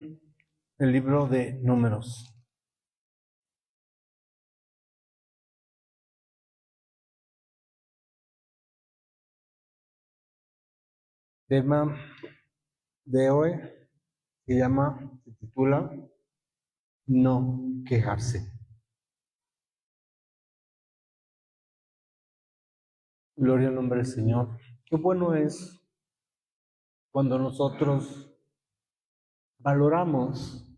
El libro de Números. Tema de hoy se titula No quejarse. Gloria al nombre del Señor. Qué bueno es cuando nosotros valoramos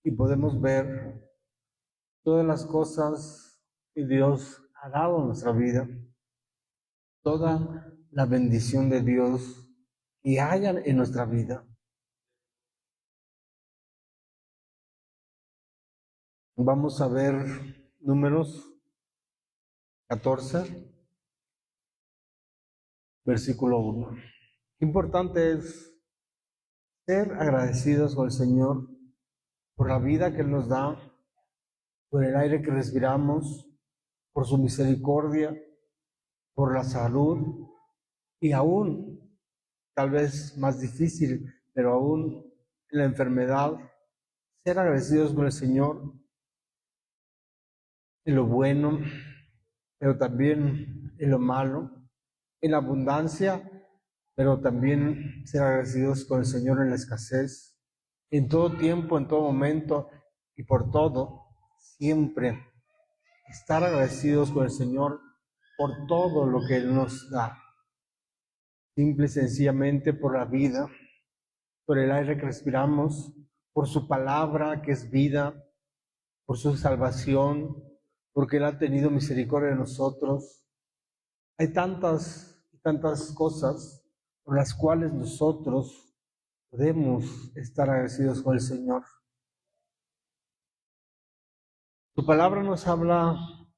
y podemos ver todas las cosas que Dios ha dado en nuestra vida, toda la bendición de Dios que haya en nuestra vida. Vamos a ver Números 14, versículo 1. Importante es ser agradecidos con el Señor por la vida que Él nos da, por el aire que respiramos, por su misericordia, por la salud y aún, tal vez más difícil, pero aún en la enfermedad, ser agradecidos con el Señor en lo bueno, pero también en lo malo, en la abundancia, pero también ser agradecidos con el Señor en la escasez, en todo tiempo, en todo momento y por todo, siempre estar agradecidos con el Señor por todo lo que Él nos da, simple y sencillamente por la vida, por el aire que respiramos, por su palabra que es vida, por su salvación, porque Él ha tenido misericordia de nosotros. Hay tantas cosas por las cuales nosotros podemos estar agradecidos con el Señor. Su palabra nos habla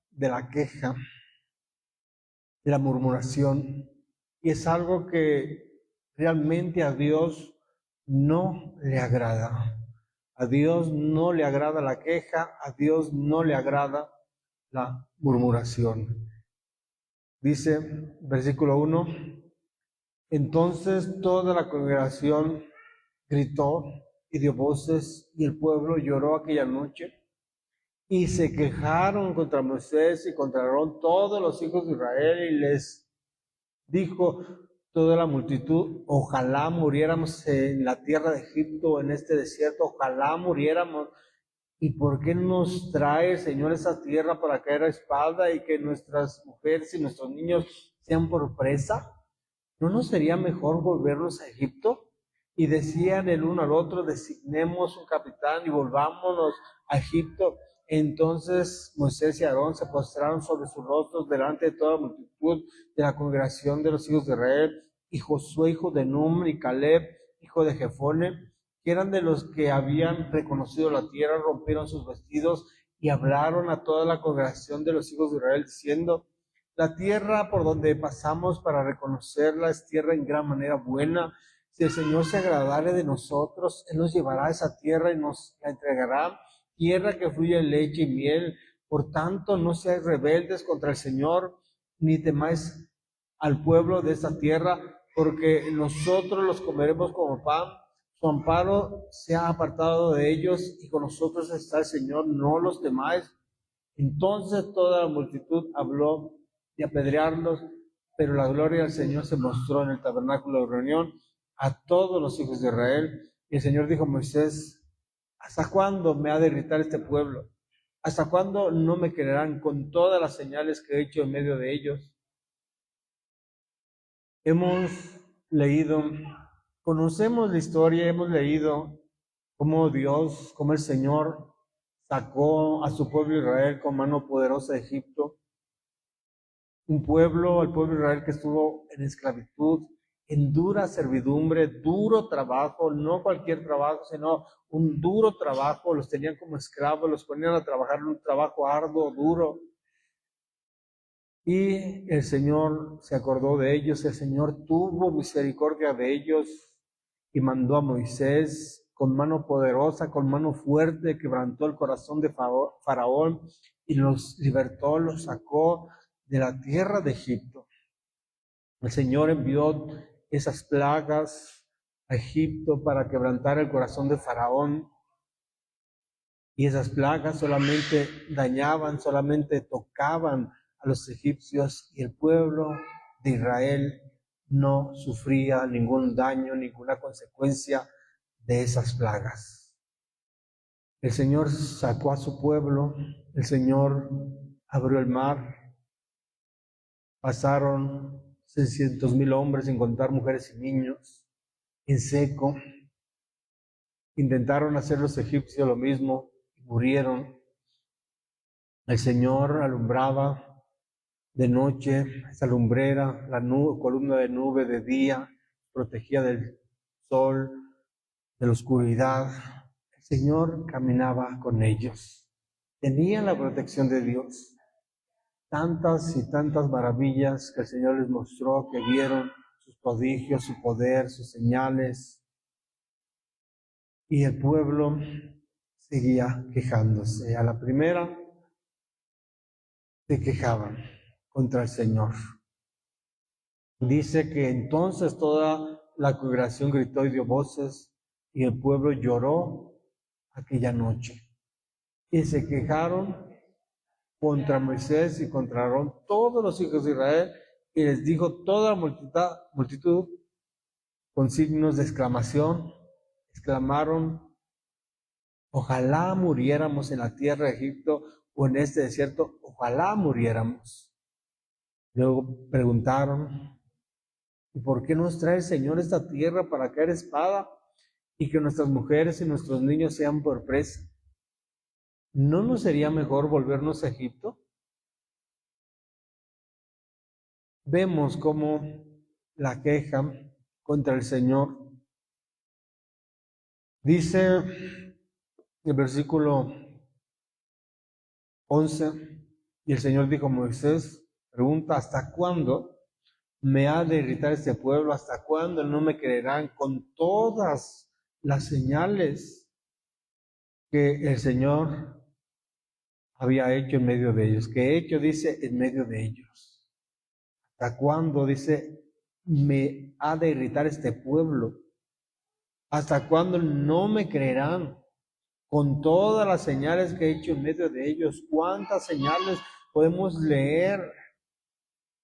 de la queja, de la murmuración, y es algo que realmente a Dios no le agrada. A Dios no le agrada la queja, a Dios no le agrada la murmuración. Dice, versículo 1, entonces toda la congregación gritó y dio voces, y el pueblo lloró aquella noche, y se quejaron contra Moisés y contra Aarón todos los hijos de Israel, y les dijo toda la multitud, ojalá muriéramos en la tierra de Egipto, en este desierto, ojalá muriéramos. ¿Y por qué nos trae, Señor, esa tierra para caer a espada y que nuestras mujeres y nuestros niños sean por presa? ¿No nos sería mejor volvernos a Egipto? Y decían el uno al otro, designemos un capitán y volvámonos a Egipto. Entonces Moisés y Aarón se postraron sobre sus rostros delante de toda la multitud de la congregación de los hijos de Israel, y Josué, hijo de Nun, y Caleb, hijo de Jefone, que eran de los que habían reconocido la tierra, rompieron sus vestidos y hablaron a toda la congregación de los hijos de Israel, diciendo, la tierra por donde pasamos para reconocerla es tierra en gran manera buena. Si el Señor se agradare de nosotros, Él nos llevará a esa tierra y nos la entregará, tierra que fluye leche y miel. Por tanto, no seáis rebeldes contra el Señor, ni temáis al pueblo de esta tierra, porque nosotros los comeremos como pan. Su amparo se ha apartado de ellos, y con nosotros está el Señor, no los temáis. Entonces toda la multitud habló de apedrearlos, pero la gloria del Señor se mostró en el tabernáculo de reunión a todos los hijos de Israel. Y el Señor dijo a Moisés, ¿hasta cuándo me ha de irritar este pueblo? ¿Hasta cuándo no me creerán con todas las señales que he hecho en medio de ellos? Hemos leído, conocemos la historia, hemos leído cómo Dios, cómo el Señor sacó a su pueblo Israel con mano poderosa de Egipto. Un pueblo, el pueblo de Israel que estuvo en esclavitud, en dura servidumbre, duro trabajo, no cualquier trabajo, sino un duro trabajo, los tenían como esclavos, los ponían a trabajar en un trabajo arduo, duro. Y el Señor se acordó de ellos, el Señor tuvo misericordia de ellos y mandó a Moisés con mano poderosa, con mano fuerte, quebrantó el corazón de Faraón y los libertó, los sacó de la tierra de Egipto. El Señor envió esas plagas a Egipto para quebrantar el corazón de Faraón. Y esas plagas solamente dañaban, solamente tocaban a los egipcios, y el pueblo de Israel no sufría ningún daño, ninguna consecuencia de esas plagas. El Señor sacó a su pueblo, el Señor abrió el mar, pasaron 600,000 hombres, sin contar mujeres y niños, en seco. Intentaron hacer los egipcios lo mismo, murieron. El Señor alumbraba de noche, esa lumbrera, la columna de nube de día, protegía del sol, de la oscuridad. El Señor caminaba con ellos. Tenían la protección de Dios. Tantas y tantas maravillas que el Señor les mostró, que vieron sus prodigios, su poder, sus señales. Y el pueblo seguía quejándose. A la primera se quejaban contra el Señor. Dice que entonces toda la congregación gritó y dio voces, y el pueblo lloró aquella noche. Y se quejaron contra Moisés y contra Aarón todos los hijos de Israel, y les dijo toda la multitud con signos de exclamación, exclamaron: ojalá muriéramos en la tierra de Egipto o en este desierto, ojalá muriéramos. Luego preguntaron: ¿y por qué nos trae el Señor esta tierra para caer espada y que nuestras mujeres y nuestros niños sean por presa? ¿No nos sería mejor volvernos a Egipto? Vemos cómo la queja contra el Señor. Dice el versículo 11, y el Señor dijo a Moisés, pregunta: ¿hasta cuándo me ha de irritar este pueblo? ¿Hasta cuándo no me creerán con todas las señales que el Señor había hecho en medio de ellos? Que hecho, dice, en medio de ellos. ¿Hasta cuándo, dice, me ha de irritar este pueblo? ¿Hasta cuándo no me creerán con todas las señales que he hecho en medio de ellos? ¿Cuántas señales podemos leer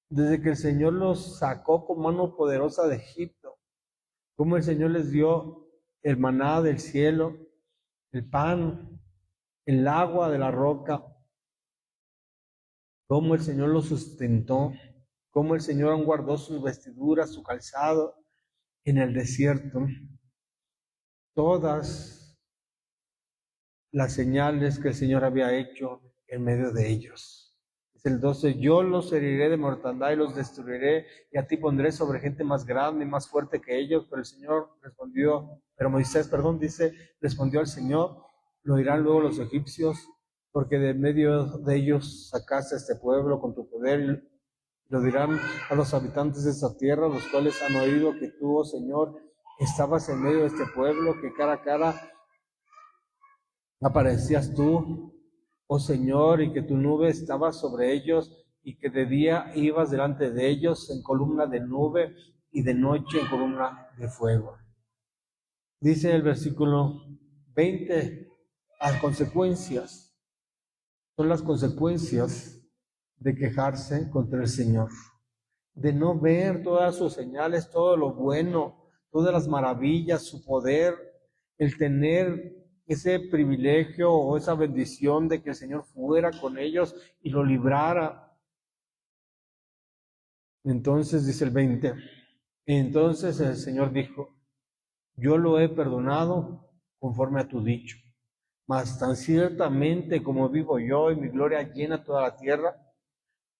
desde que el Señor los sacó con mano poderosa de Egipto? Cómo el Señor les dio el maná del cielo, el pan, el agua de la roca. Cómo el Señor los sustentó, cómo el Señor aún guardó sus vestiduras, su calzado en el desierto. Todas las señales que el Señor había hecho en medio de ellos. Es el 12, yo los heriré de mortandad y los destruiré, y a ti pondré sobre gente más grande y más fuerte que ellos. Pero Moisés, dice, respondió al Señor: lo dirán luego los egipcios, porque de medio de ellos sacaste a este pueblo con tu poder, y lo dirán a los habitantes de esta tierra, los cuales han oído que tú, oh Señor, estabas en medio de este pueblo, que cara a cara aparecías tú, oh Señor, y que tu nube estaba sobre ellos, y que de día ibas delante de ellos en columna de nube, y de noche en columna de fuego. Dice el versículo 20, las consecuencias, son las consecuencias de quejarse contra el Señor, de no ver todas sus señales, todo lo bueno, todas las maravillas, su poder, el tener ese privilegio o esa bendición de que el Señor fuera con ellos y lo librara. Entonces dice el 20, entonces el Señor dijo: yo lo he perdonado conforme a tu dicho, mas tan ciertamente como vivo yo y mi gloria llena toda la tierra,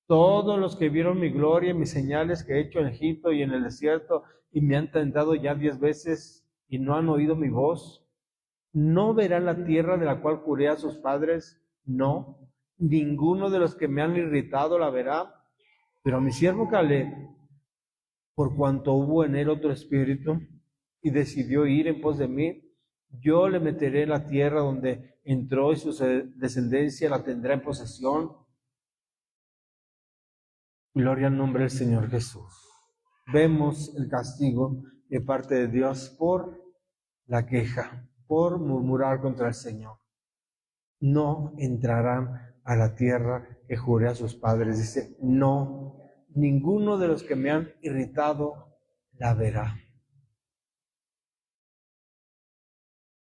todos los que vieron mi gloria y mis señales que he hecho en Egipto y en el desierto, y me han tentado ya 10 veces y no han oído mi voz, ¿no verán la tierra de la cual juré a sus padres? No, ninguno de los que me han irritado la verá. Pero a mi siervo Caleb, por cuanto hubo en él otro espíritu y decidió ir en pos de mí, yo le meteré en la tierra donde entró, y su descendencia la tendrá en posesión. Gloria al nombre del Señor Jesús. Vemos el castigo de parte de Dios por la queja, por murmurar contra el Señor. No entrarán a la tierra que juré a sus padres. Dice, no, ninguno de los que me han irritado la verá.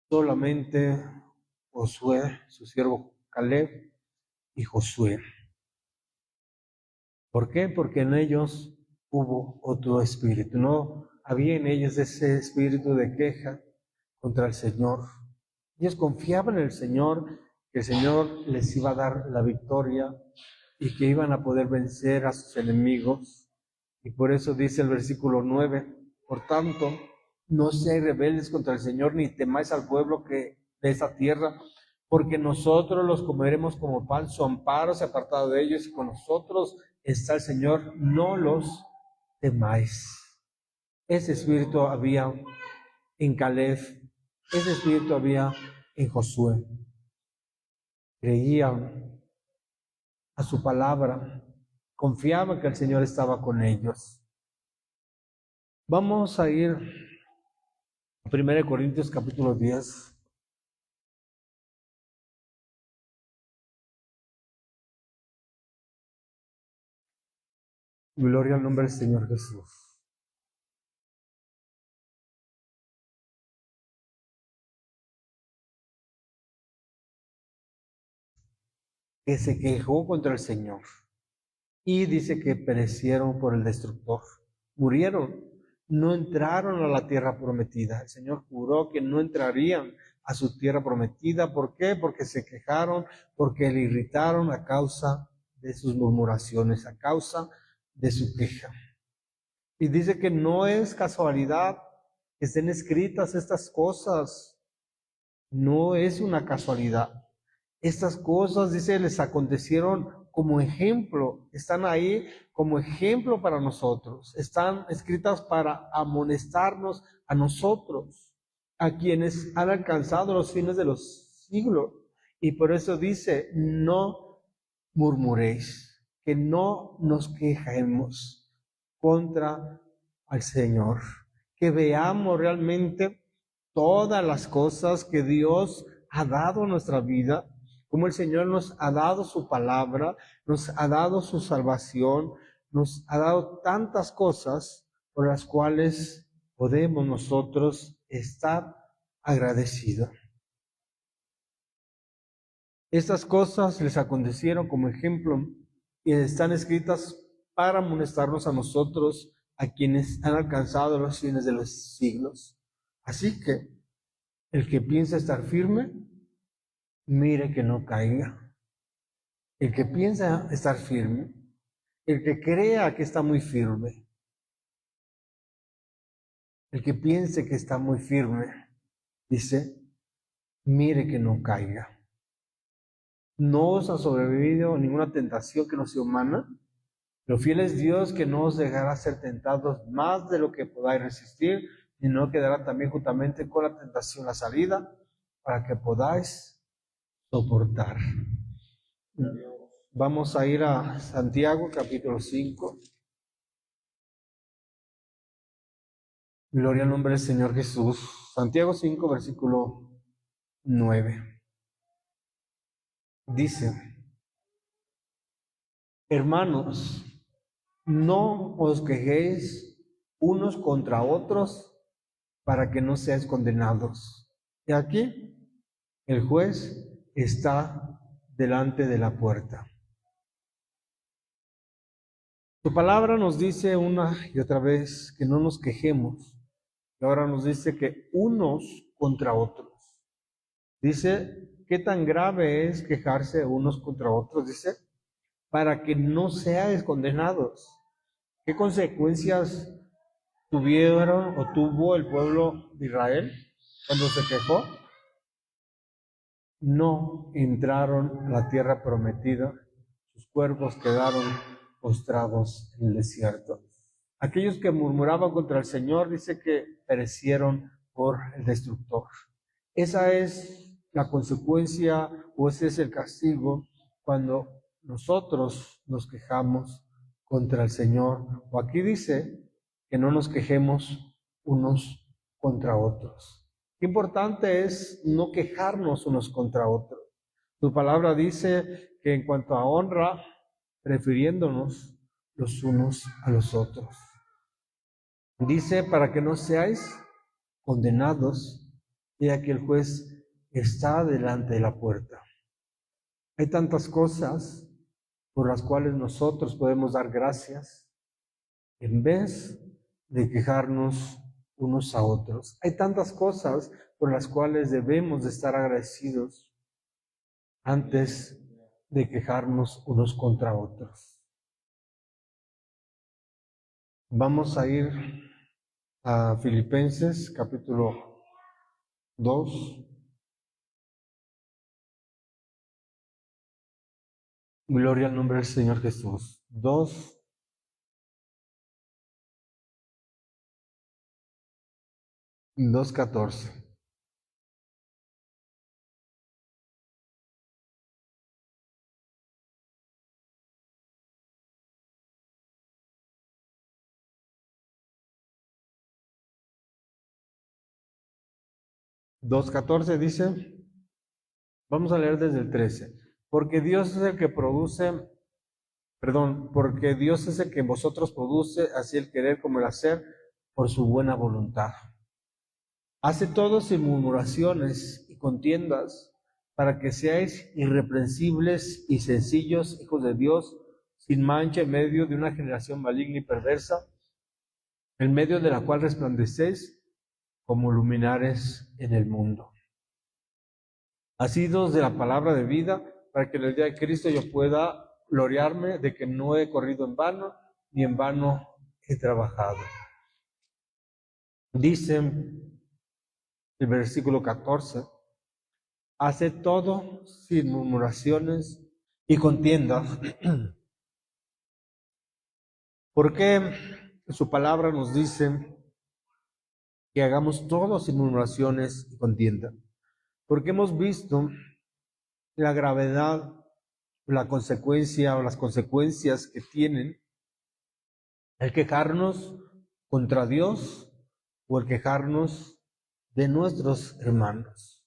Solamente Josué, su siervo Caleb y Josué. ¿Por qué? Porque en ellos hubo otro espíritu. No había en ellos ese espíritu de queja contra el Señor. Ellos confiaban en el Señor, que el Señor les iba a dar la victoria y que iban a poder vencer a sus enemigos. Y por eso dice el versículo 9, por tanto, no seáis rebeldes contra el Señor, ni temáis al pueblo que de esa tierra, porque nosotros los comeremos como pan, su amparo se ha apartado de ellos, y con nosotros está el Señor, no los temáis. Ese espíritu había en Caleb, ese espíritu había en Josué. Creían a su palabra, confiaban que el Señor estaba con ellos. Vamos a ir a 1 Corintios capítulo 10. Gloria al nombre del Señor Jesús. Que se quejó contra el Señor y dice que perecieron por el destructor, murieron, no entraron a la tierra prometida. El Señor juró que no entrarían a su tierra prometida. ¿Por qué? Porque se quejaron, porque le irritaron a causa de sus murmuraciones, a causa de su queja. Y dice que no es casualidad que estén escritas estas cosas, no es una casualidad. Estas cosas, dice, les acontecieron como ejemplo, están ahí como ejemplo para nosotros, están escritas para amonestarnos a nosotros, a quienes han alcanzado los fines de los siglos. Y por eso dice, no murmuréis, que no nos quejemos contra al Señor, que veamos realmente todas las cosas que Dios ha dado a nuestra vida, como el Señor nos ha dado su palabra, nos ha dado su salvación, nos ha dado tantas cosas por las cuales podemos nosotros estar agradecidos. Estas cosas les acontecieron como ejemplo y están escritas para amonestarnos a nosotros, a quienes han alcanzado los fines de los siglos. Así que el que piensa estar firme, mire que no caiga. El que piensa estar firme, el que crea que está muy firme, el que piense que está muy firme, dice, mire que no caiga. No os ha sobrevivido ninguna tentación que no sea humana. Lo fiel es Dios, que no os dejará ser tentados más de lo que podáis resistir, y no quedará también juntamente con la tentación la salida, para que podáis soportar. Vamos a ir a Santiago capítulo 5. Gloria al nombre del Señor Jesús. Santiago 5, versículo 9. Dice, hermanos, no os quejéis unos contra otros para que no seáis condenados. Y aquí el juez está delante de la puerta. Su palabra nos dice una y otra vez que no nos quejemos. Y ahora nos dice que unos contra otros. Dice, ¿qué tan grave es quejarse unos contra otros? Dice, para que no seáis condenados. ¿Qué consecuencias tuvieron o tuvo el pueblo de Israel cuando se quejó? No entraron a la tierra prometida, sus cuerpos quedaron postrados en el desierto. Aquellos que murmuraban contra el Señor, dice que perecieron por el destructor. Esa es la consecuencia, o ese es el castigo cuando nosotros nos quejamos contra el Señor. O aquí dice que no nos quejemos unos contra otros. Qué importante es no quejarnos unos contra otros. Tu palabra dice que en cuanto a honra, prefiriéndonos los unos a los otros. Dice, para que no seáis condenados, y aquí el juez está delante de la puerta. Hay tantas cosas por las cuales nosotros podemos dar gracias en vez de quejarnos unos a otros. Hay tantas cosas por las cuales debemos de estar agradecidos antes de quejarnos unos contra otros. Vamos a ir a Filipenses capítulo 2. Gloria al nombre del Señor Jesús. 2:14. Dice, vamos a leer desde el 13. Porque Dios es el que porque Dios es el que en vosotros produce así el querer como el hacer por su buena voluntad. Hace todo sin murmuraciones y contiendas, para que seáis irreprensibles y sencillos, hijos de Dios, sin mancha en medio de una generación maligna y perversa, en medio de la cual resplandecéis como luminares en el mundo. Asidos de la palabra de vida, para que en el día de Cristo yo pueda gloriarme de que no he corrido en vano, ni en vano he trabajado. Dice el versículo 14, hace todo sin murmuraciones y contiendas, porque su palabra nos dice que hagamos todo sin murmuraciones y contiendas, porque hemos visto la gravedad, la consecuencia o las consecuencias que tienen el quejarnos contra Dios o el quejarnos de nuestros hermanos.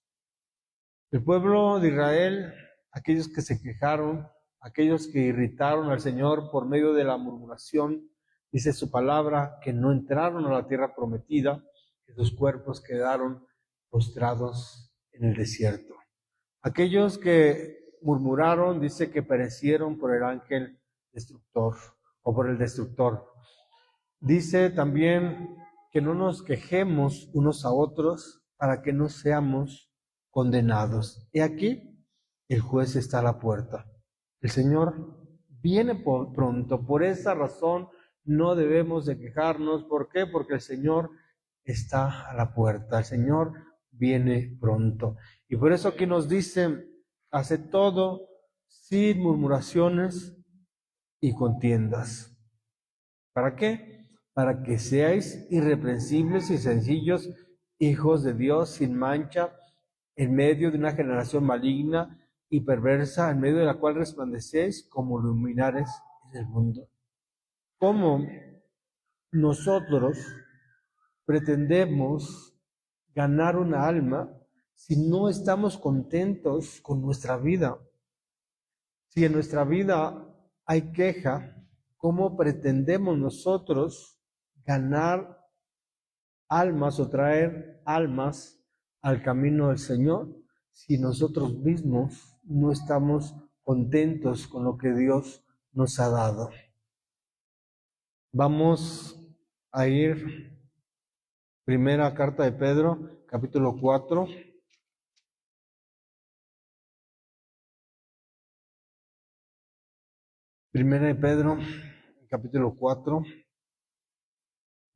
El pueblo de Israel, aquellos que se quejaron, aquellos que irritaron al Señor por medio de la murmuración, dice su palabra, que no entraron a la tierra prometida, que sus cuerpos quedaron postrados en el desierto. Aquellos que murmuraron, dice que perecieron por el ángel destructor o por el destructor. Dice también que no nos quejemos unos a otros para que no seamos condenados. Y aquí el juez está a la puerta. El Señor viene pronto. Por esa razón no debemos de quejarnos. ¿Por qué? Porque el Señor está a la puerta. El Señor viene pronto. Y por eso aquí nos dice, hace todo sin murmuraciones y contiendas. ¿Para qué? Para que seáis irreprensibles y sencillos, hijos de Dios sin mancha, en medio de una generación maligna y perversa, en medio de la cual resplandecéis como luminares en el mundo. ¿Cómo nosotros pretendemos ganar una alma si no estamos contentos con nuestra vida? Si en nuestra vida hay queja, ¿cómo pretendemos nosotros ganar almas o traer almas al camino del Señor si nosotros mismos no estamos contentos con lo que Dios nos ha dado? Vamos a ir primera carta de Pedro, capítulo 4. Primera de Pedro, capítulo 4,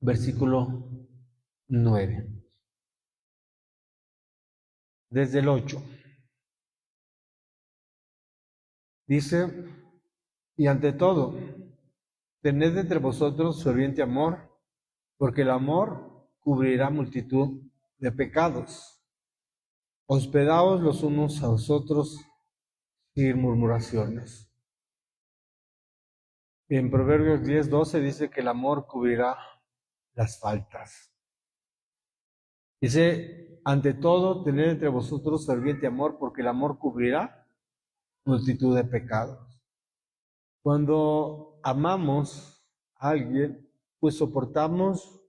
versículo 9. Desde el 8. Dice, y ante todo, tened entre vosotros ferviente amor, porque el amor cubrirá multitud de pecados. Hospedaos los unos a los otros sin murmuraciones. En Proverbios 10:12 dice que el amor cubrirá las faltas. Dice, ante todo, tened entre vosotros ferviente amor, porque el amor cubrirá multitud de pecados. Cuando amamos a alguien, pues soportamos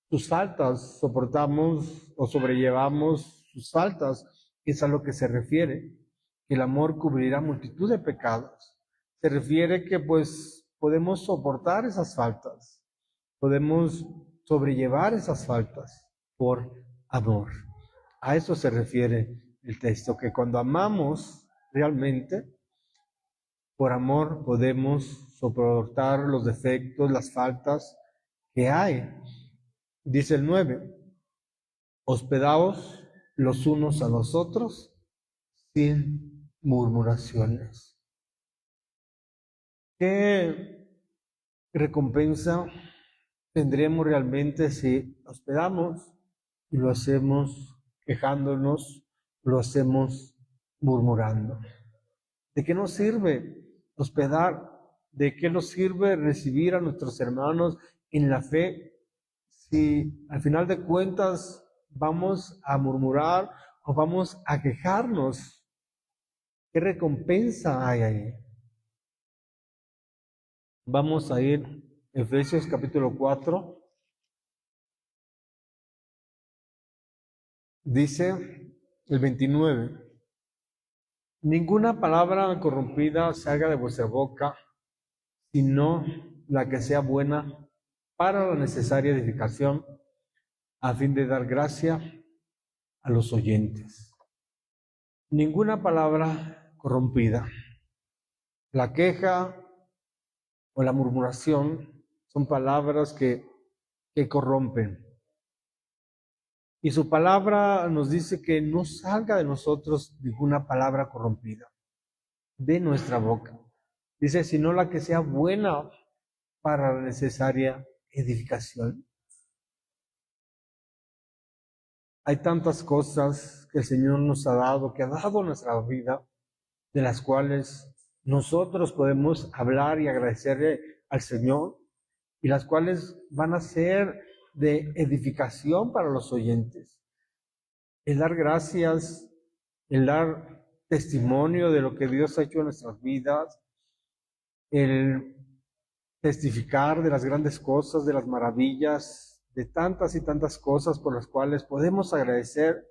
sus faltas, soportamos o sobrellevamos sus faltas. Es a lo que se refiere, que el amor cubrirá multitud de pecados. Se refiere que pues podemos soportar esas faltas, podemos sobrellevar esas faltas por amor. A eso se refiere el texto, que cuando amamos realmente, por amor podemos soportar los defectos, las faltas que hay. Dice el 9, hospedaos los unos a los otros sin murmuraciones. ¿Qué recompensa tendremos realmente si hospedamos y lo hacemos quejándonos, lo hacemos murmurando? ¿De qué nos sirve hospedar? ¿De qué nos sirve recibir a nuestros hermanos en la fe si al final de cuentas vamos a murmurar o vamos a quejarnos? ¿Qué recompensa hay ahí? Vamos a ir a Efesios capítulo 4. Dice el 29. Ninguna palabra corrompida salga de vuestra boca, sino la que sea buena para la necesaria edificación, a fin de dar gracia a los oyentes. Ninguna palabra corrompida. La queja o la murmuración son palabras que corrompen. Y su palabra nos dice que no salga de nosotros ninguna palabra corrompida de nuestra boca. Dice, sino la que sea buena para la necesaria edificación. Hay tantas cosas que el Señor nos ha dado, que ha dado a nuestra vida, de las cuales nosotros podemos hablar y agradecerle al Señor, y las cuales van a ser de edificación para los oyentes. El dar gracias, el dar testimonio de lo que Dios ha hecho en nuestras vidas, el testificar de las grandes cosas, de las maravillas, de tantas y tantas cosas por las cuales podemos agradecer.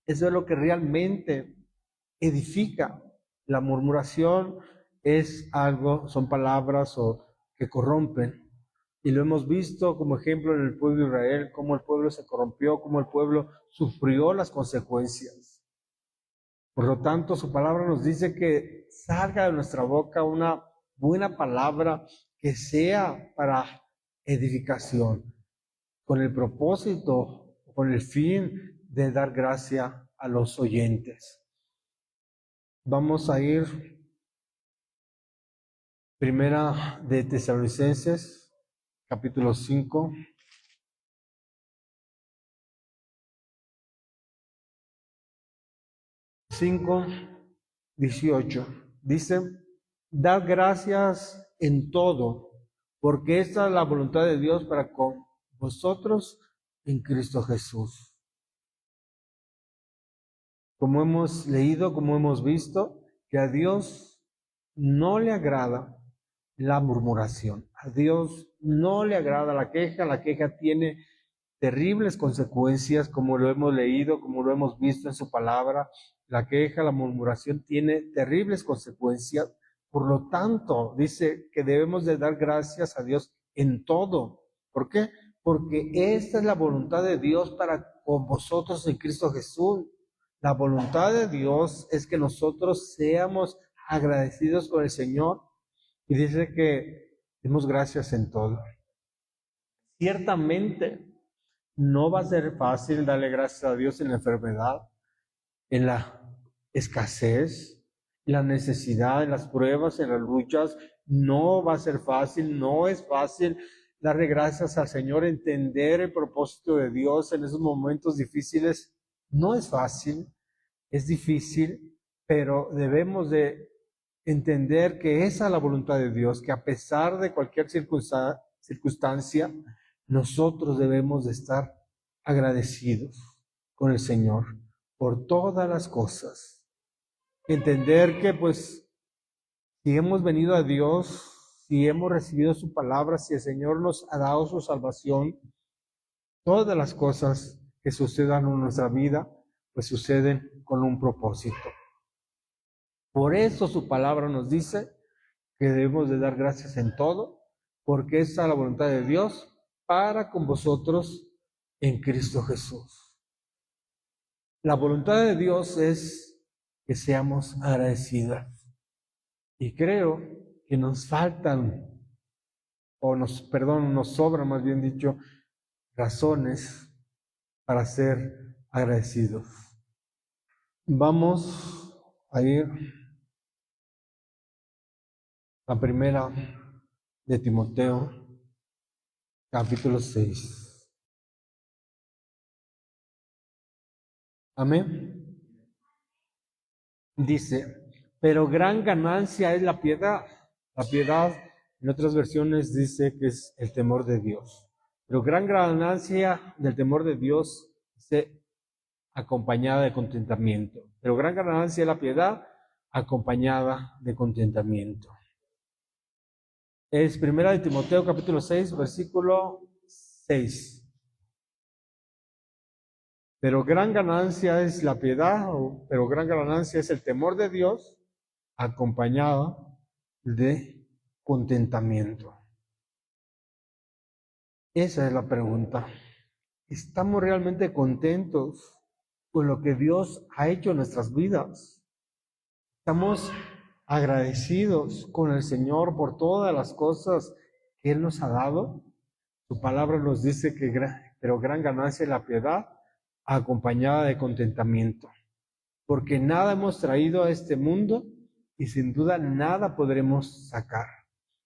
Eso es lo que realmente edifica. La murmuración es algo, son palabras que corrompen. Y lo hemos visto como ejemplo en el pueblo de Israel, cómo el pueblo se corrompió, cómo el pueblo sufrió las consecuencias. Por lo tanto, su palabra nos dice que salga de nuestra boca una buena palabra que sea para edificación, con el propósito, con el fin de dar gracia a los oyentes. Vamos a ir primera de Tesalonicenses, capítulo 5. Cinco, 18. Dice, dad gracias en todo, porque esta es la voluntad de Dios para con vosotros en Cristo Jesús. Como hemos leído, como hemos visto, que a Dios no le agrada la murmuración. A Dios no le agrada la queja tiene terribles consecuencias, como lo hemos leído, como lo hemos visto en su palabra. La queja, la murmuración tiene terribles consecuencias. Por lo tanto, dice que debemos de dar gracias a Dios en todo. ¿Por qué? Porque esta es la voluntad de Dios para con vosotros en Cristo Jesús. La voluntad de Dios es que nosotros seamos agradecidos con el Señor, y dice que demos gracias en todo. Ciertamente no va a ser fácil darle gracias a Dios en la enfermedad, en la escasez, en la necesidad, en las pruebas, en las luchas. No va a ser fácil, no es fácil darle gracias al Señor, entender el propósito de Dios en esos momentos difíciles. No es fácil, es difícil, pero debemos de entender que esa es la voluntad de Dios, que a pesar de cualquier circunstancia, nosotros debemos de estar agradecidos con el Señor por todas las cosas. Entender que pues si hemos venido a Dios, si hemos recibido su palabra, si el Señor nos ha dado su salvación, todas las cosas que sucedan en nuestra vida, pues suceden con un propósito. Por eso su palabra nos dice que debemos de dar gracias en todo, porque esa es la voluntad de Dios para con vosotros en Cristo Jesús. La voluntad de Dios es que seamos agradecidos. Y creo que nos faltan, nos sobran más bien dicho, razones para ser agradecidos. Vamos a ir a primera de Timoteo, capítulo 6. Amén. Dice, pero gran ganancia es la piedad. La piedad, en otras versiones dice que es el temor de Dios. Pero gran ganancia del temor de Dios es acompañada de contentamiento. Pero gran ganancia es la piedad acompañada de contentamiento. Es primera de Timoteo capítulo 6, versículo 6. Pero gran ganancia es la piedad, pero gran ganancia es el temor de Dios acompañada de contentamiento. Esa es la pregunta. ¿Estamos realmente contentos con lo que Dios ha hecho en nuestras vidas? ¿Estamos agradecidos con el Señor por todas las cosas que Él nos ha dado? Su palabra nos dice que pero gran ganancia es la piedad acompañada de contentamiento. Porque nada hemos traído a este mundo y sin duda nada podremos sacar.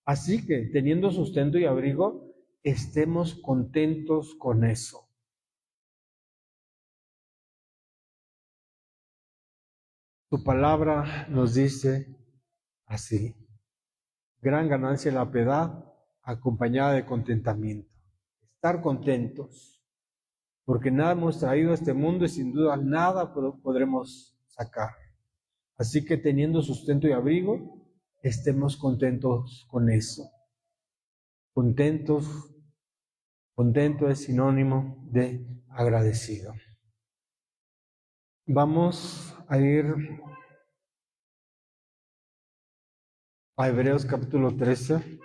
Así que, teniendo sustento y abrigo, estemos contentos con eso. Su palabra nos dice así: gran ganancia la piedad acompañada de contentamiento. Estar contentos, porque nada hemos traído a este mundo y sin duda nada podremos sacar. Así que teniendo sustento y abrigo, estemos contentos con eso. Contento es sinónimo de agradecido. Vamos a ir a Hebreos capítulo 13.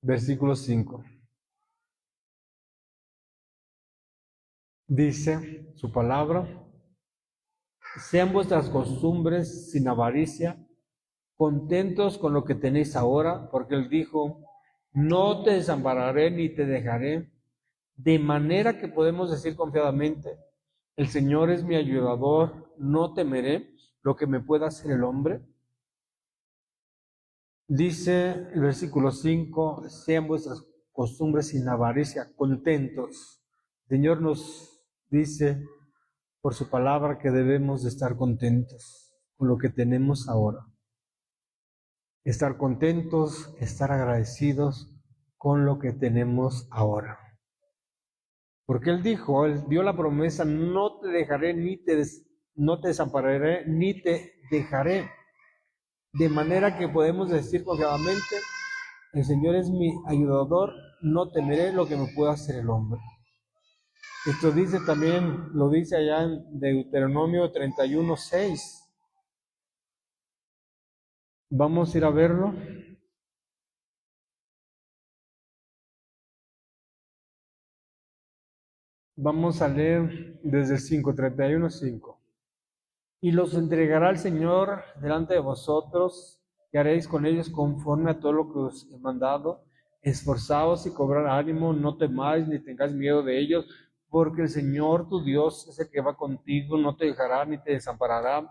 Versículo 5. Dice su palabra: sean vuestras costumbres sin avaricia, contentos con lo que tenéis ahora, porque Él dijo, no te desampararé ni te dejaré, de manera que podemos decir confiadamente, el Señor es mi ayudador, no temeré lo que me pueda hacer el hombre. Dice el versículo 5, sean vuestras costumbres sin avaricia, contentos. El Señor nos dice por su palabra que debemos de estar contentos con lo que tenemos ahora. Estar contentos, estar agradecidos con lo que tenemos ahora. Porque Él dijo, Él dio la promesa, no te dejaré, no te desampararé, ni te dejaré. De manera que podemos decir confiadamente, el Señor es mi ayudador, no temeré lo que me pueda hacer el hombre. Esto dice también, lo dice allá en Deuteronomio 31:6. Vamos a ir a verlo. Vamos a leer desde el 5, 31:5. Y los entregará el Señor delante de vosotros, y haréis con ellos conforme a todo lo que os he mandado. Esforzaos y cobrad ánimo, no temáis ni tengáis miedo de ellos, porque el Señor tu Dios es el que va contigo, no te dejará ni te desamparará.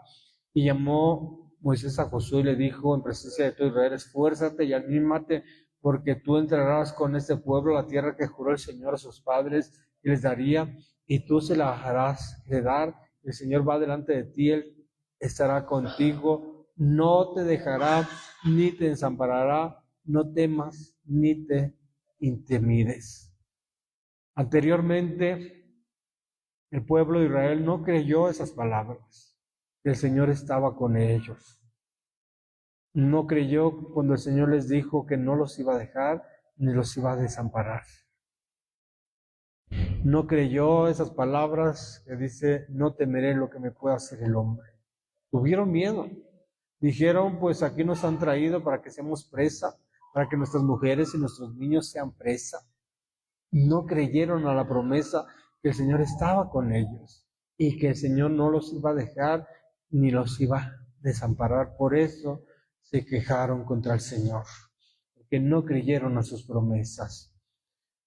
Y llamó Moisés a Josué y le dijo en presencia de todo Israel, esfuérzate y anímate, porque tú entrarás con este pueblo a la tierra que juró el Señor a sus padres y les daría, y tú se la dejarás heredar. El Señor va delante de ti, Él estará contigo, no te dejará ni te desamparará, no temas ni te intimides. Anteriormente, el pueblo de Israel no creyó esas palabras. El Señor estaba con ellos. No creyó cuando el Señor les dijo que no los iba a dejar ni los iba a desamparar. No creyó esas palabras que dice, no temeré lo que me pueda hacer el hombre. Tuvieron miedo. Dijeron, pues aquí nos han traído para que seamos presa, para que nuestras mujeres y nuestros niños sean presa. No creyeron a la promesa que el Señor estaba con ellos y que el Señor no los iba a dejar ni los iba a desamparar. Por eso se quejaron contra el Señor, porque no creyeron a sus promesas.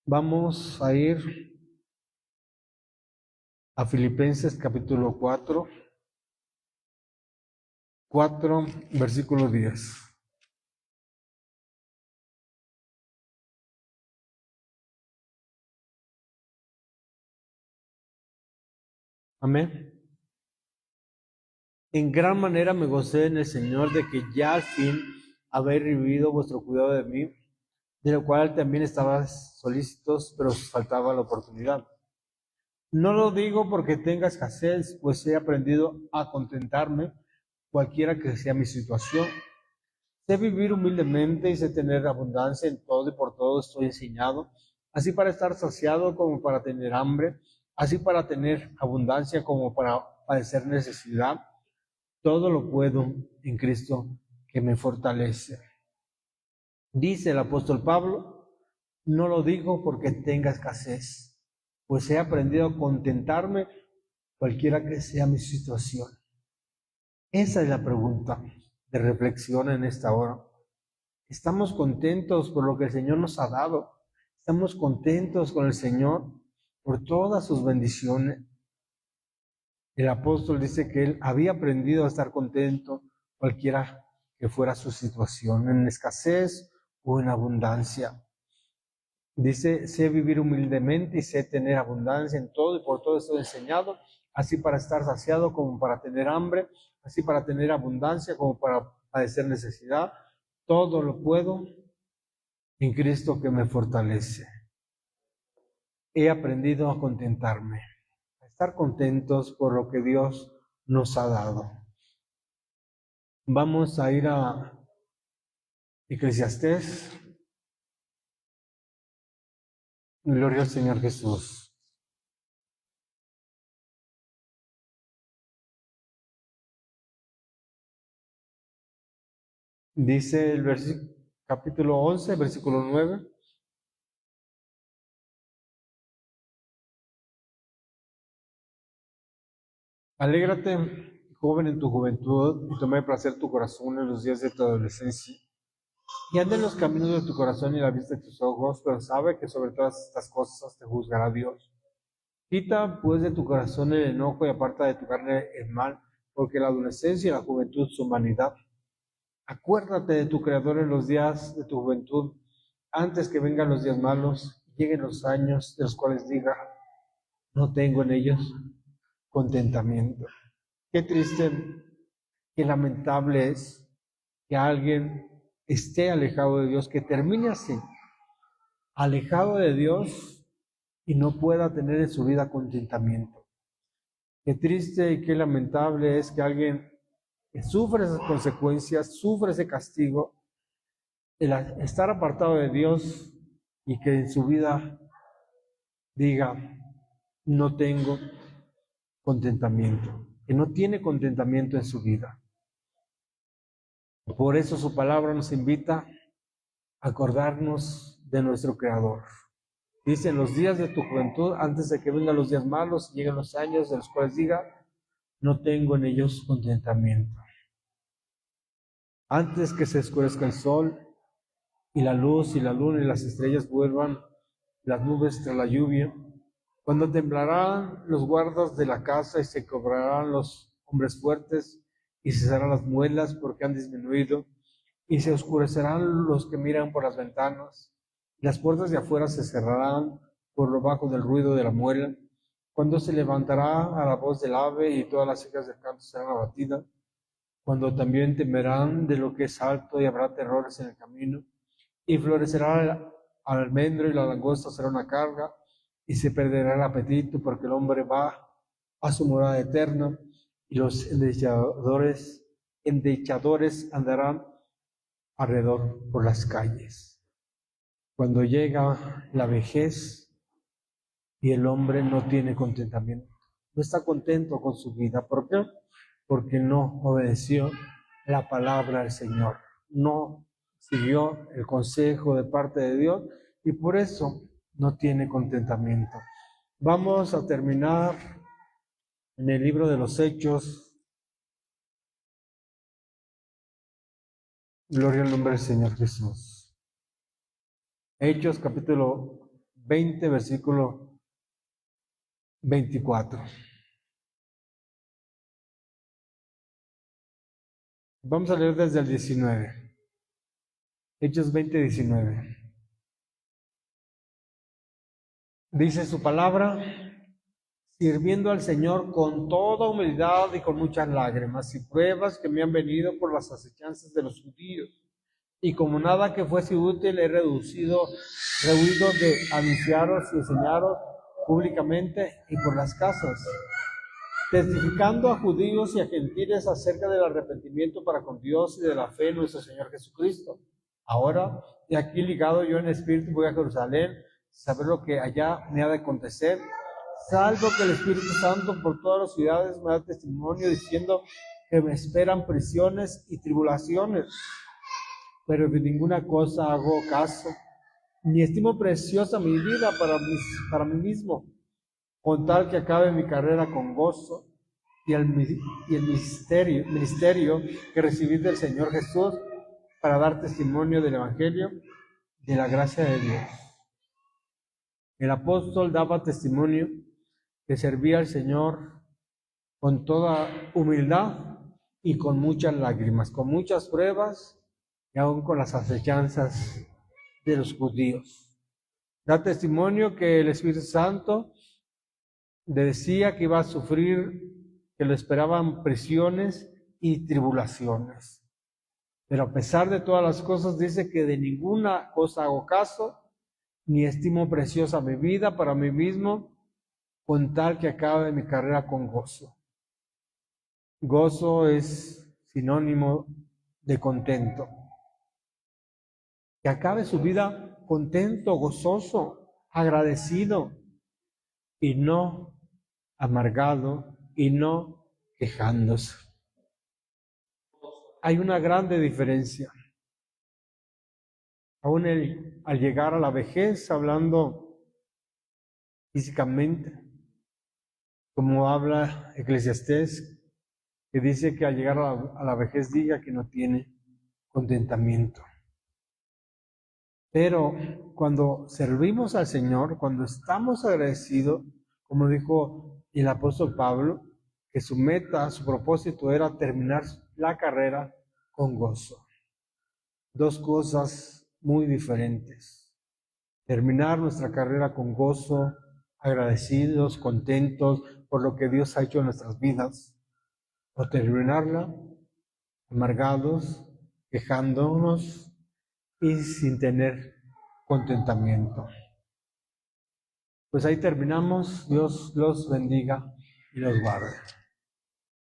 Vamos a ir a Filipenses capítulo 4, versículo 10. Amén. En gran manera me gocé en el Señor de que ya al fin habéis revivido vuestro cuidado de mí, de lo cual también estabais solícitos, pero os faltaba la oportunidad. No lo digo porque tenga escasez, pues he aprendido a contentarme, cualquiera que sea mi situación. Sé vivir humildemente y sé tener abundancia en todo y por todo estoy enseñado, así para estar saciado como para tener hambre, así para tener abundancia como para padecer necesidad. Todo lo puedo en Cristo que me fortalece. Dice el apóstol Pablo, no lo digo porque tenga escasez, pues he aprendido a contentarme cualquiera que sea mi situación. Esa es la pregunta de reflexión en esta hora. ¿Estamos contentos por lo que el Señor nos ha dado? ¿Estamos contentos con el Señor por todas sus bendiciones? El apóstol dice que él había aprendido a estar contento cualquiera que fuera su situación, en escasez o en abundancia. Dice, sé vivir humildemente y sé tener abundancia en todo y por todo estoy enseñado, así para estar saciado como para tener hambre, así para tener abundancia como para padecer necesidad. Todo lo puedo en Cristo que me fortalece. He aprendido a contentarme, a estar contentos por lo que Dios nos ha dado. Vamos a ir a Eclesiastés. Gloria al Señor Jesús. Dice el capítulo 11, versículo 9. Alégrate, joven, en tu juventud, y tome placer tu corazón en los días de tu adolescencia. Y anda en los caminos de tu corazón y la vista de tus ojos, pero sabe que sobre todas estas cosas te juzgará Dios. Quita pues de tu corazón el enojo y aparta de tu carne el mal, porque la adolescencia y la juventud son vanidad. Acuérdate de tu Creador en los días de tu juventud, antes que vengan los días malos, lleguen los años de los cuales diga, no tengo en ellos contentamiento. Qué triste, qué lamentable es que alguien esté alejado de Dios, que termine así, alejado de Dios y no pueda tener en su vida contentamiento. Qué triste y qué lamentable es que alguien que sufre esas consecuencias, sufre ese castigo, el estar apartado de Dios y que en su vida diga, no tengo contentamiento, que no tiene contentamiento en su vida. Por eso su palabra nos invita a acordarnos de nuestro Creador. Dice, en los días de tu juventud, antes de que vengan los días malos, lleguen los años de los cuales diga, no tengo en ellos contentamiento. Antes que se oscurezca el sol y la luz y la luna y las estrellas vuelvan, las nubes tras la lluvia, cuando temblarán los guardas de la casa y se cobrarán los hombres fuertes y cesarán las muelas porque han disminuido y se oscurecerán los que miran por las ventanas, las puertas de afuera se cerrarán por lo bajo del ruido de la muela, cuando se levantará a la voz del ave y todas las hijas del canto serán abatidas, cuando también temerán de lo que es alto y habrá terrores en el camino, y florecerá el almendro y la langosta será una carga, y se perderá el apetito porque el hombre va a su morada eterna, y los endechadores andarán alrededor por las calles. Cuando llega la vejez y el hombre no tiene contentamiento, no está contento con su vida. ¿Por qué? Porque no obedeció la palabra del Señor, no siguió el consejo de parte de Dios y por eso no tiene contentamiento. Vamos a terminar en el libro de los Hechos. Gloria al nombre del Señor Jesús. Hechos capítulo 20, versículo 24. Vamos a leer desde el 19. Hechos 20, 19. Dice su palabra: sirviendo al Señor con toda humildad y con muchas lágrimas y pruebas que me han venido por las acechanzas de los judíos. Y como nada que fuese útil, he rehuido de anunciaros y enseñaros públicamente y por las casas, testificando a judíos y a gentiles acerca del arrepentimiento para con Dios y de la fe en nuestro Señor Jesucristo. Ahora, de aquí ligado yo en espíritu, voy a Jerusalén, saber lo que allá me ha de acontecer, salvo que el Espíritu Santo por todas las ciudades me da testimonio diciendo que me esperan prisiones y tribulaciones, pero de ninguna cosa hago caso, ni estimo preciosa mi vida para mí mismo, con tal que acabe mi carrera con gozo y el ministerio que recibí del Señor Jesús para dar testimonio del Evangelio de la gracia de Dios. El apóstol daba testimonio que servía al Señor con toda humildad y con muchas lágrimas, con muchas pruebas y aún con las acechanzas de los judíos. Da testimonio que el Espíritu Santo le decía que iba a sufrir, que lo esperaban prisiones y tribulaciones. Pero a pesar de todas las cosas, dice que de ninguna cosa hago caso, ni estimo preciosa mi vida para mí mismo, con tal que acabe mi carrera con gozo. Gozo es sinónimo de contento. Que acabe su vida contento, gozoso, agradecido y no amargado y no quejándose. Hay una grande diferencia. Aún al llegar a la vejez, hablando físicamente, como habla Eclesiastés, que dice que al llegar a la vejez diga que no tiene contentamiento. Pero cuando servimos al Señor, cuando estamos agradecidos, como dijo el apóstol Pablo, que su meta, su propósito era terminar la carrera con gozo. Dos cosas muy diferentes. Terminar nuestra carrera con gozo, agradecidos, contentos por lo que Dios ha hecho en nuestras vidas, o terminarla amargados, quejándonos y sin tener contentamiento. Pues ahí terminamos. Dios los bendiga y los guarde.